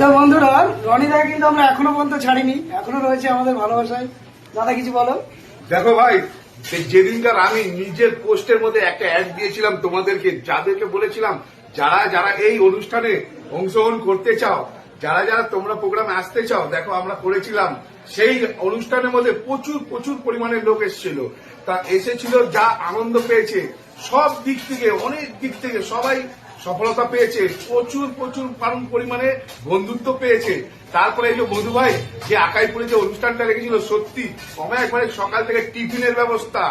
তো বন্ধুরা, রনিদা কিন্তু আমরা এখনো পর্যন্ত ছাড়িনি, এখনো রয়েছে আমাদের ভালোবাসায়। দাদা কিছু বলো। দেখো ভাই, যেদিনকার আমি নিজের পোস্টের মধ্যে একটা অ্যাড দিয়েছিলাম তোমাদেরকে, যাদেরকে বলেছিলাম যারা যারা এই অনুষ্ঠানে অংশগ্রহণ করতে চাও, যারা যারা তোমরা প্রোগ্রামে আসতে চাও, দেখো আমরা করেছিলাম। সেই অনুষ্ঠানের মধ্যে প্রচুর প্রচুর পরিমাণে লোক এসেছিল। তা এসেছিল, যা আনন্দ পেয়েছে সব দিক থেকে, অনেক দিক থেকে সবাই সফলতা পেয়েছে, প্রচুর প্রচুর পরিমাণে বন্ধুত্ব পেয়েছে। তারপরে এই যে মধু ভাই যে আকাইপুরে যে অনুষ্ঠানটা রেখেছিল, সত্যি সময় একবারে সকাল থেকে টিফিনের ব্যবস্থা,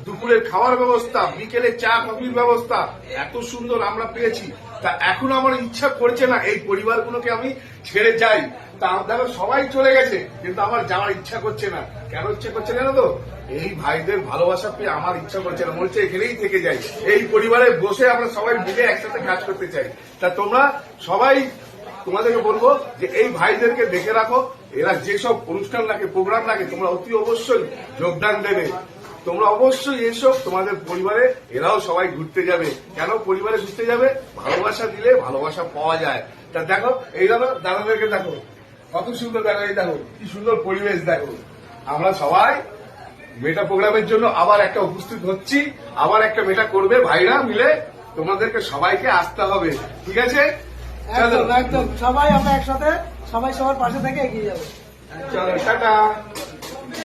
দুপুরের খাওয়ার ব্যবস্থা, বিকেলে চা কফির ব্যবস্থা এত সুন্দর আমরা পেয়েছি। তা এখন আমার ইচ্ছা করছে না এই পরিবারগুলোকে আমি ছেড়ে যাই। তা দেখো সবাই চলে গেছে, কিন্তু আমার যাওয়ার ইচ্ছা করছে না। কেন ইচ্ছা করছে না তো, এই ভাইদের ভালোবাসা পেয়ে আমার ইচ্ছা করছে না, মনে হচ্ছে এখানেই থেকে যাই। এই পরিবারে বসে আমরা সবাই মিলে একসাথে কাজ করতে চাই। তা তোমরা সবাই, তোমাদেরকে বলবো যে এই ভাইদেরকে দেখে রাখো। এরা যেসব অনুষ্ঠান রাখে, প্রোগ্রাম রাখে, তোমরা অতি অবশ্যই যোগদান দেবে। তোমরা অবশ্যই এসো, তোমাদের পরিবারে এরাও সবাই ঘুরতে যাবে। কেন পরিবারে ঘুরতে যাবে? ভালোবাসা দিলে ভালোবাসা পাওয়া যায়। তা দেখো, এই দাদাদেরকে দেখো কত সুন্দর, দেখো এই দেখো কি সুন্দর পরিবেশ। দেখো আমরা সবাই মেটা প্রোগ্রামের জন্য আবার একটা উপস্থিত হচ্ছি, আবার একটা মেটা করবে ভাইরা মিলে। তোমাদেরকে সবাইকে আসতে হবে, ঠিক আছে? একদম একদম, সবাই আমরা একসাথে, সবাই সবার পাশে থেকে এগিয়ে যাবো। চলো, টাটা।